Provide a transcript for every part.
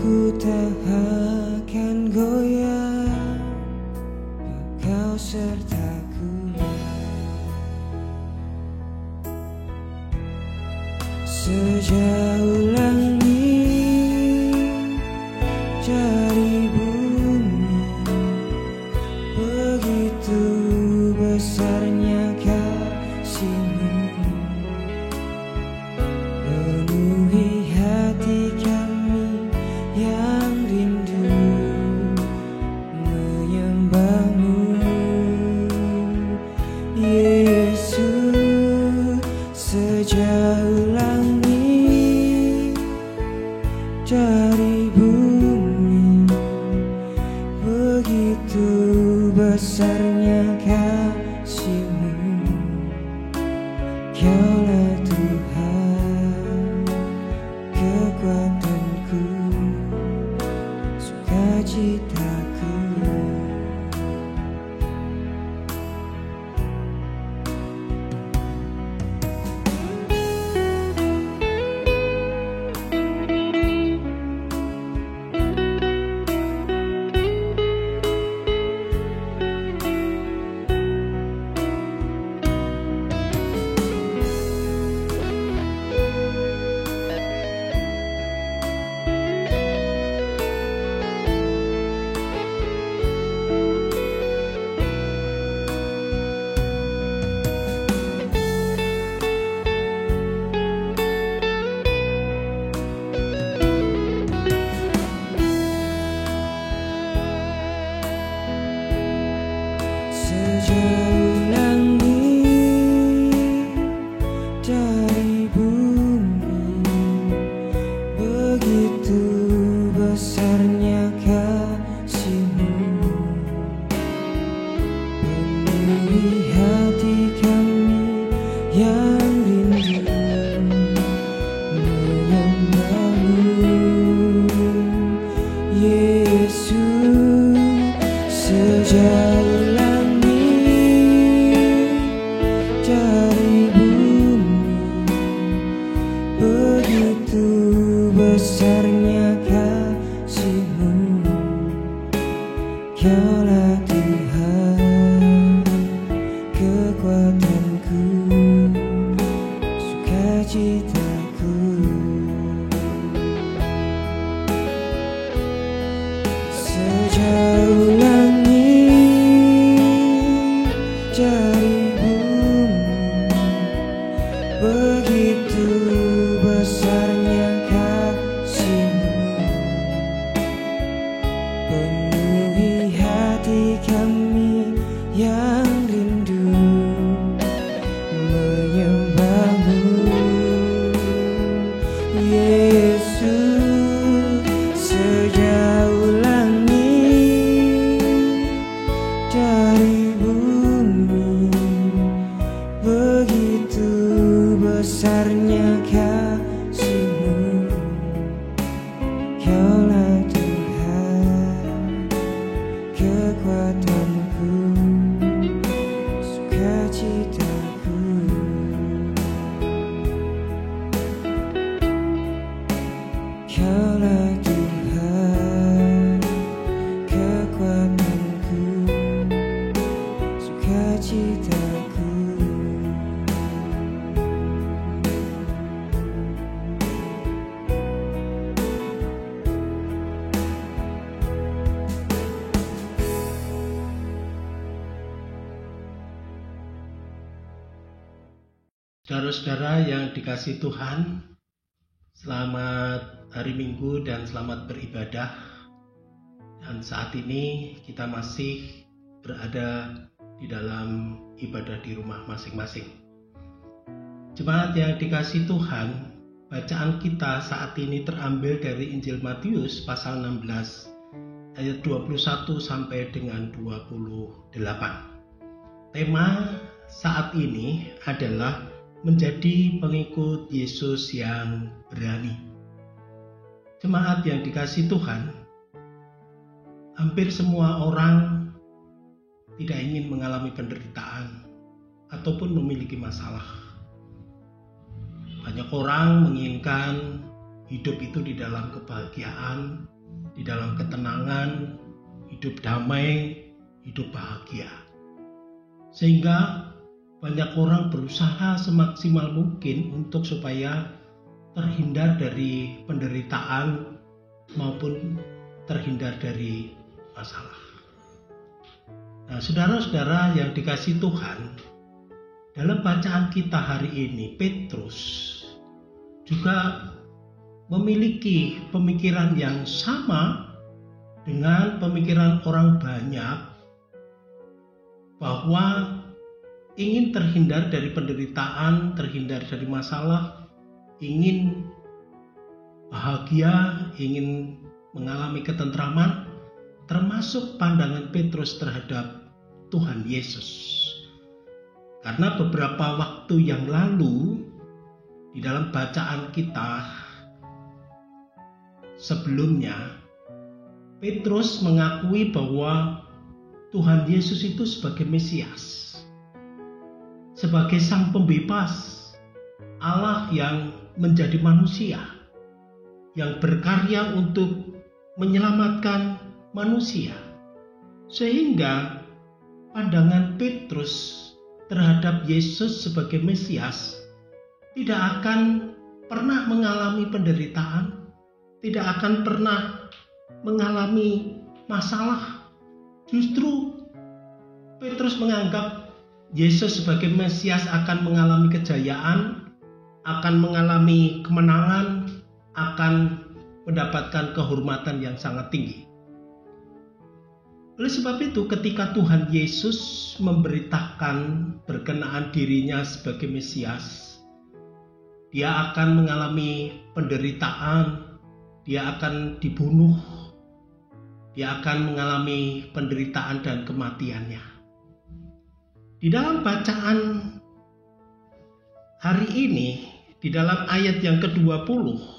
Ku tak akan goyah, Kau sertaku. Sejauh langit dari bumi, begitu besarnya kasih-Mu. Penuhi hati kami yang rindu menyembah-Mu, Yesus. Sejauh langit dari bumi, begitu besarnya kasih-Mu. Kaulah Tuhan, kekuatanku, sukacitaku. Sejauh langit dari bumi, begitu besarnya kasih-Mu. Penuhi hati kami yang rindu menyembah-Mu, Yesus. Sejauh langit dari bumi, begitu besarnya kasih-Mu. Kaulah Tuhan, kekuatanku, sukacitaku. Sejauh langit dari bumi, begitu besarnya kasih-Mu. Penuhi hati kami yang rindu menyembah-Mu, Yesus. Sejauh langit dari bumi, begitu besarnya kasih-Mu. Kaulah Tuhan, kekuatanku, sukacitaku. Kaulah Tuhan, kekuatanku, sukacitaku. Saudara-saudara yang dikasihi Tuhan, selamat hari Minggu dan selamat beribadah. Dan saat ini kita masih berada di dalam ibadah di rumah masing-masing. Jemaat yang dikasihi Tuhan, bacaan kita saat ini terambil dari Injil Matius pasal 16 ayat 21 sampai dengan 28. Tema saat ini adalah menjadi pengikut Yesus yang berani. Jemaat yang dikasihi Tuhan, hampir semua orang tidak ingin mengalami penderitaan ataupun memiliki masalah. Banyak orang menginginkan hidup itu di dalam kebahagiaan, di dalam ketenangan, hidup damai, hidup bahagia. Sehingga banyak orang berusaha semaksimal mungkin untuk supaya terhindar dari penderitaan maupun terhindar dari masalah. Nah, saudara-saudara yang dikasihi Tuhan, dalam bacaan kita hari ini, Petrus juga memiliki pemikiran yang sama dengan pemikiran orang banyak, bahwa ingin terhindar dari penderitaan, terhindar dari masalah, ingin bahagia, ingin mengalami ketentraman, termasuk pandangan Petrus terhadap Tuhan Yesus. Karena beberapa waktu yang lalu di dalam bacaan kita sebelumnya, Petrus mengakui bahwa Tuhan Yesus itu sebagai Mesias, sebagai Sang Pembebas, Allah yang menjadi manusia, yang berkarya untuk menyelamatkan manusia. Sehingga pandangan Petrus terhadap Yesus sebagai Mesias tidak akan pernah mengalami penderitaan, tidak akan pernah mengalami masalah. Justru Petrus menganggap Yesus sebagai Mesias akan mengalami kejayaan, akan mengalami kemenangan, akan mendapatkan kehormatan yang sangat tinggi. Oleh sebab itu, ketika Tuhan Yesus memberitakan berkenaan dirinya sebagai Mesias, dia akan mengalami penderitaan, dia akan dibunuh, dia akan mengalami penderitaan dan kematiannya. Di dalam bacaan hari ini, di dalam ayat yang ke-20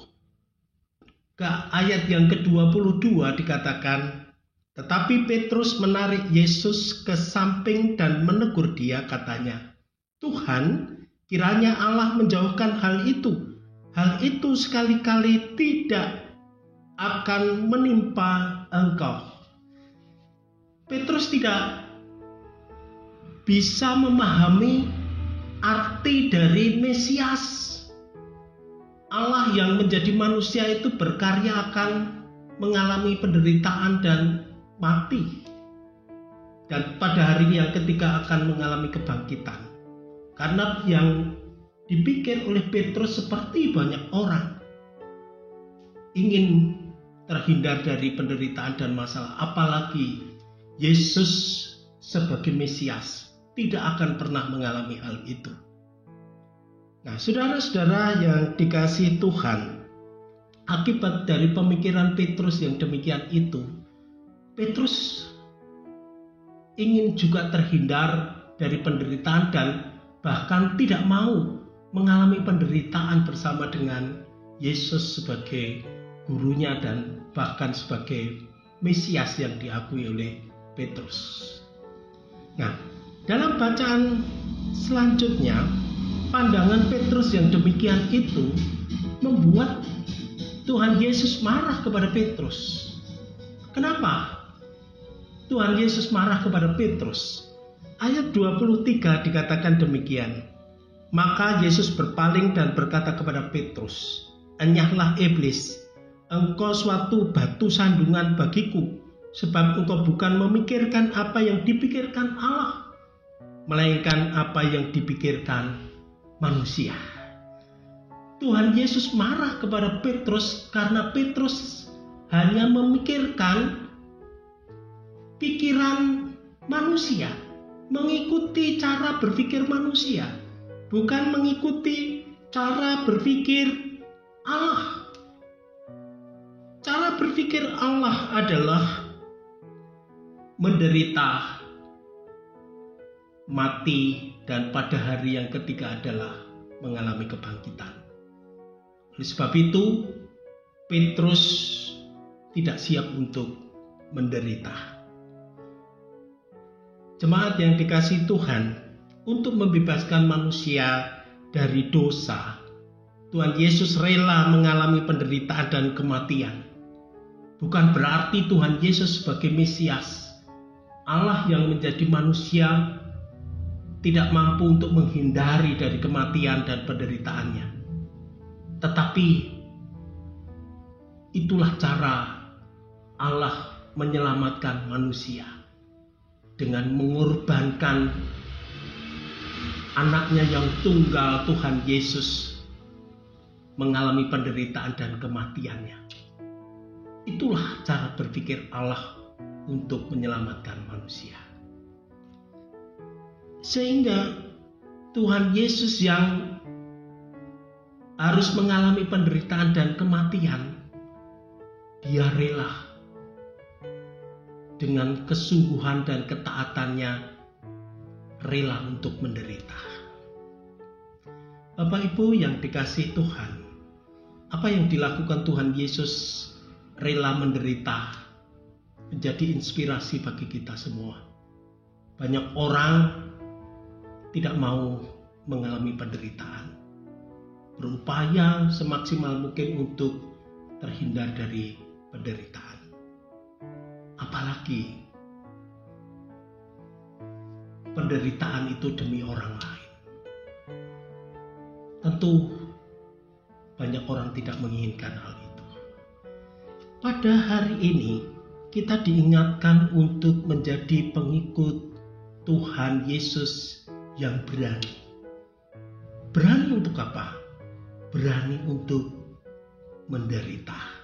ke ayat yang ke-22 dikatakan, tetapi Petrus menarik Yesus ke samping dan menegur dia, katanya, Tuhan, kiranya Allah menjauhkan hal itu. Hal itu sekali-kali tidak akan menimpa engkau. Petrus tidak bisa memahami arti dari Mesias. Allah yang menjadi manusia itu berkarya akan mengalami penderitaan dan mati. Dan pada hari yang ketiga akan mengalami kebangkitan. Karena yang dipikir oleh Petrus seperti banyak orang, ingin terhindar dari penderitaan dan masalah. Apalagi Yesus sebagai Mesias tidak akan pernah mengalami hal itu. Nah, saudara-saudara yang dikasihi Tuhan, akibat dari pemikiran Petrus yang demikian itu, Petrus ingin juga terhindar dari penderitaan dan bahkan tidak mau mengalami penderitaan bersama dengan Yesus sebagai gurunya dan bahkan sebagai Mesias yang diakui oleh Petrus. Nah, dalam bacaan selanjutnya, pandangan Petrus yang demikian itu membuat Tuhan Yesus marah kepada Petrus. Kenapa Tuhan Yesus marah kepada Petrus? Ayat 23 dikatakan demikian. Maka Yesus berpaling dan berkata kepada Petrus, enyahlah iblis, engkau suatu batu sandungan bagiku, sebab engkau bukan memikirkan apa yang dipikirkan Allah, melainkan apa yang dipikirkan manusia. Tuhan Yesus marah kepada Petrus karena Petrus hanya memikirkan pikiran manusia, mengikuti cara berpikir manusia, bukan mengikuti cara berpikir Allah. Cara berpikir Allah adalah menderita, mati, dan pada hari yang ketiga adalah mengalami kebangkitan. Oleh sebab itu, Petrus tidak siap untuk menderita. Jemaat yang dikasihi Tuhan, untuk membebaskan manusia dari dosa, Tuhan Yesus rela mengalami penderitaan dan kematian. Bukan berarti Tuhan Yesus sebagai Mesias, Allah yang menjadi manusia, tidak mampu untuk menghindari dari kematian dan penderitaannya. Tetapi itulah cara Allah menyelamatkan manusia dengan mengorbankan anaknya yang tunggal, Tuhan Yesus, mengalami penderitaan dan kematiannya. Itulah cara berpikir Allah untuk menyelamatkan manusia. Sehingga Tuhan Yesus yang harus mengalami penderitaan dan kematian, Dia rela dengan kesungguhan dan ketaatannya, rela untuk menderita. Bapak Ibu yang dikasihi Tuhan, apa yang dilakukan Tuhan Yesus rela menderita menjadi inspirasi bagi kita semua. Banyak orang tidak mau mengalami penderitaan, berupaya semaksimal mungkin untuk terhindar dari penderitaan. Apalagi penderitaan itu demi orang lain. Tentu banyak orang tidak menginginkan hal itu. Pada hari ini kita diingatkan untuk menjadi pengikut Tuhan Yesus yang berani. Berani untuk apa? Berani untuk menderita.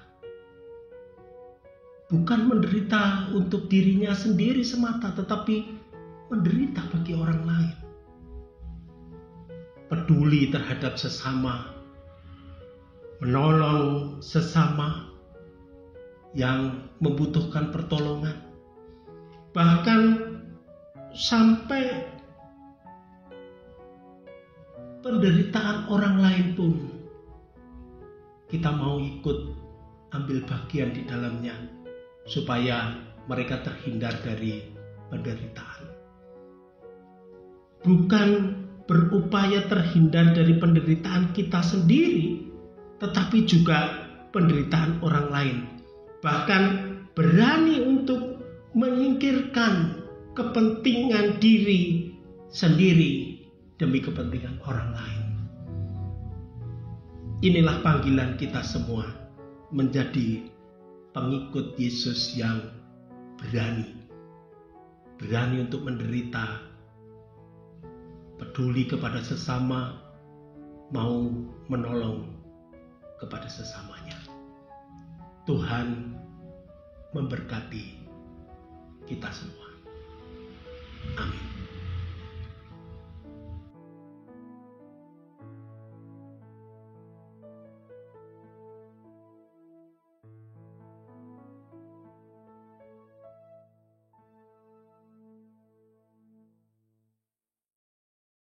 Bukan menderita untuk dirinya sendiri semata, tetapi menderita bagi orang lain. Peduli terhadap sesama, menolong sesama yang membutuhkan pertolongan. Bahkan sampai penderitaan orang lain pun kita mau ikut ambil bagian di dalamnya supaya mereka terhindar dari penderitaan. Bukan berupaya terhindar dari penderitaan kita sendiri, tetapi juga penderitaan orang lain. Bahkan berani untuk menyingkirkan kepentingan diri sendiri demi kepentingan orang lain. Inilah panggilan kita semua menjadi pengikut Yesus yang berani. Berani untuk menderita, peduli kepada sesama, mau menolong kepada sesamanya. Tuhan memberkati kita semua.